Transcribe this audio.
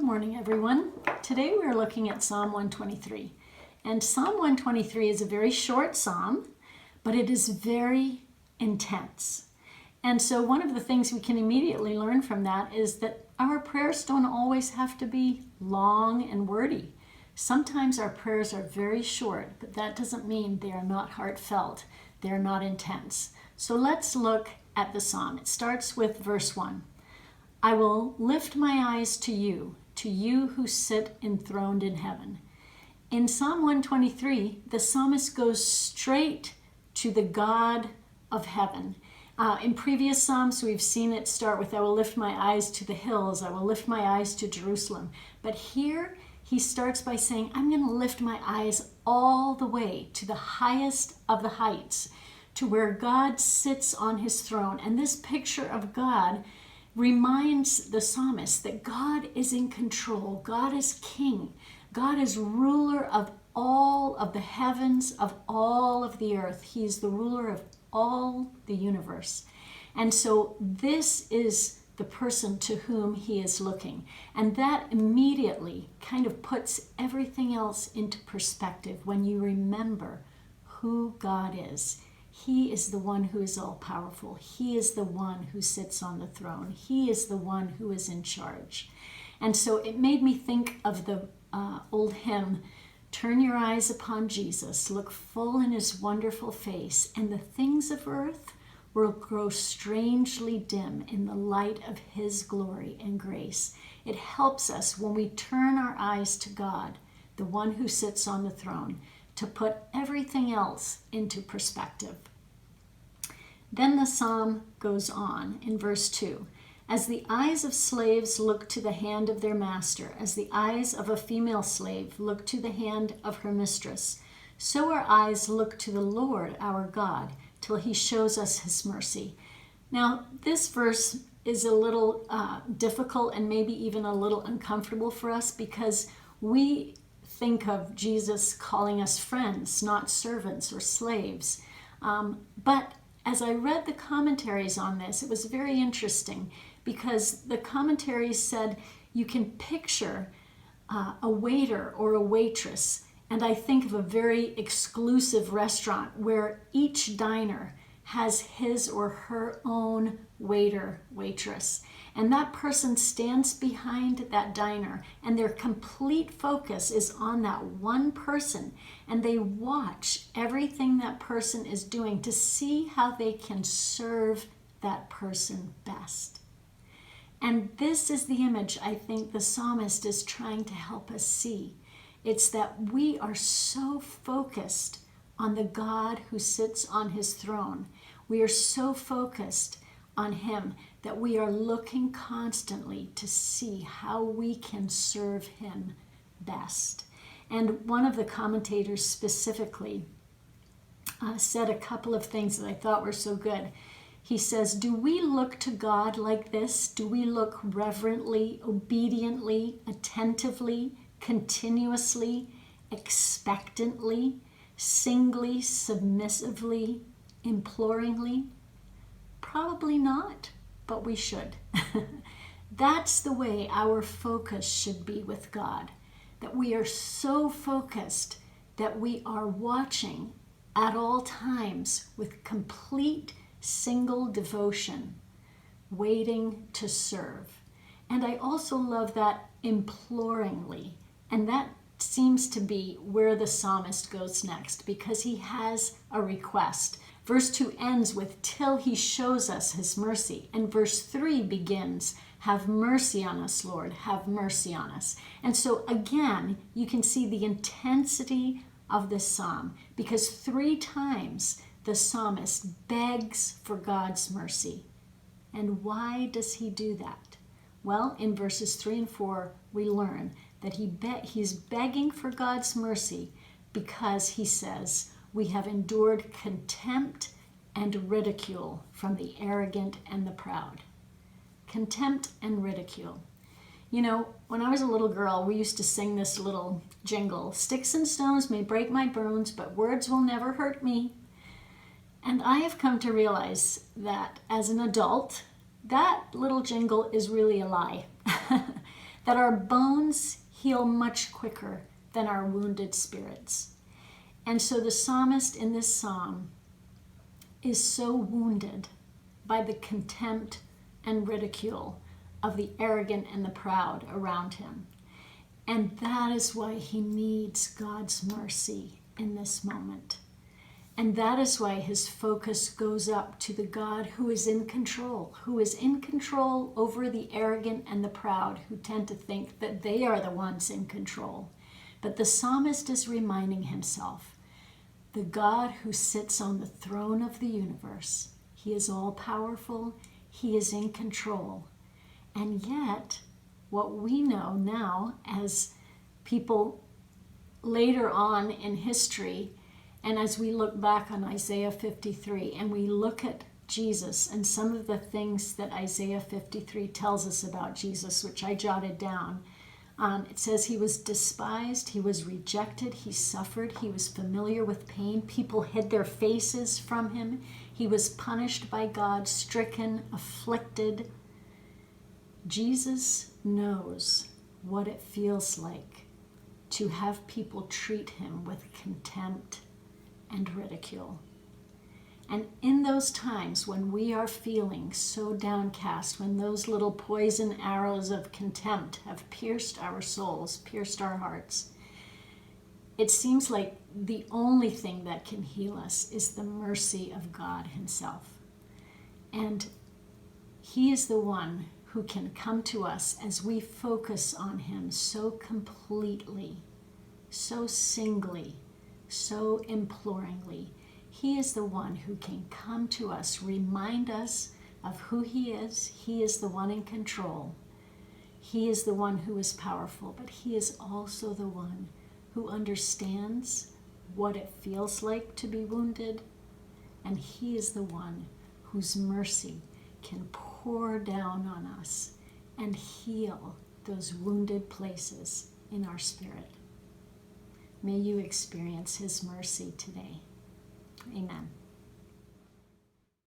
morning, everyone. Today we're looking at Psalm 123. And Psalm 123 is a very short psalm, but it is very intense. And so one of the things we can immediately learn from that is that our prayers don't always have to be long and wordy. Sometimes our prayers are very short, but that doesn't mean they are not heartfelt. They're not intense. So let's look at the psalm. It starts with verse 1. I will lift my eyes to you who sit enthroned in heaven. In Psalm 123, the psalmist goes straight to the God of heaven. In previous psalms, we've seen it start with, I will lift my eyes to the hills, I will lift my eyes to Jerusalem. But here, he starts by saying, I'm going to lift my eyes all the way to the highest of the heights, to where God sits on his throne. And this picture of God reminds the psalmist that God is in control. God is king. God is ruler of all of the heavens, of all of the earth. He is the ruler of all the universe. And so this is the person to whom he is looking. And that immediately kind of puts everything else into perspective when you remember who God is. He is the one who is all-powerful. He is the one who sits on the throne. He is the one who is in charge. And so it made me think of the old hymn, turn your eyes upon Jesus, look full in his wonderful face, and the things of earth will grow strangely dim in the light of his glory and grace. It helps us when we turn our eyes to God, the one who sits on the throne, to put everything else into perspective. Then the psalm goes on in verse 2. As the eyes of slaves look to the hand of their master, as the eyes of a female slave look to the hand of her mistress, so our eyes look to the Lord our God, till he shows us his mercy. Now, this verse is a little difficult and maybe even a little uncomfortable for us because we think of Jesus calling us friends, not servants or slaves. But as I read the commentaries on this, it was very interesting because the commentaries said you can picture a waiter or a waitress, and I think of a very exclusive restaurant where each diner has his or her own waiter, waitress. And that person stands behind that diner and their complete focus is on that one person. And they watch everything that person is doing to see how they can serve that person best. And this is the image I think the psalmist is trying to help us see. It's that we are so focused on the God who sits on his throne. We are so focused on him that we are looking constantly to see how we can serve him best. And one of the commentators specifically said a couple of things that I thought were so good. He says, do we look to God like this? Do we look reverently, obediently, attentively, continuously, expectantly, singly, submissively, imploringly? Probably not, but we should. That's the way our focus should be with God, that we are so focused that we are watching at all times with complete single devotion, waiting to serve. And I also love that imploringly, and that seems to be where the psalmist goes next because he has a request. Verse 2 ends with, till he shows us his mercy. And verse 3 begins, have mercy on us, Lord, have mercy on us. And so again, you can see the intensity of this psalm because 3 times the psalmist begs for God's mercy. And why does he do that? Well, in verses 3 and 4, we learn that he's begging for God's mercy because he says, we have endured contempt and ridicule from the arrogant and the proud. Contempt and ridicule. You know, when I was a little girl, we used to sing this little jingle, sticks and stones may break my bones, but words will never hurt me. And I have come to realize that as an adult, that little jingle is really a lie. that our bones heal much quicker than our wounded spirits. And so the psalmist in this psalm is so wounded by the contempt and ridicule of the arrogant and the proud around him. And that is why he needs God's mercy in this moment. And that is why his focus goes up to the God who is in control over the arrogant and the proud who tend to think that they are the ones in control. But the psalmist is reminding himself, the God who sits on the throne of the universe, he is all powerful, he is in control. And yet, what we know now as people later on in history, and as we look back on Isaiah 53 and we look at Jesus and some of the things that Isaiah 53 tells us about Jesus, which I jotted down, it says he was despised, he was rejected, he suffered, he was familiar with pain. People hid their faces from him. He was punished by God, stricken, afflicted. Jesus knows what it feels like to have people treat him with contempt and ridicule. And in those times when we are feeling so downcast, when those little poison arrows of contempt have pierced our souls, pierced our hearts, it seems like the only thing that can heal us is the mercy of God himself. And he is the one who can come to us as we focus on him so completely, so singly, so imploringly. He is the one who can come to us, remind us of who he is. He is the one in control. He is the one who is powerful, but he is also the one who understands what it feels like to be wounded. And he is the one whose mercy can pour down on us and heal those wounded places in our spirit. May you experience his mercy today. Amen.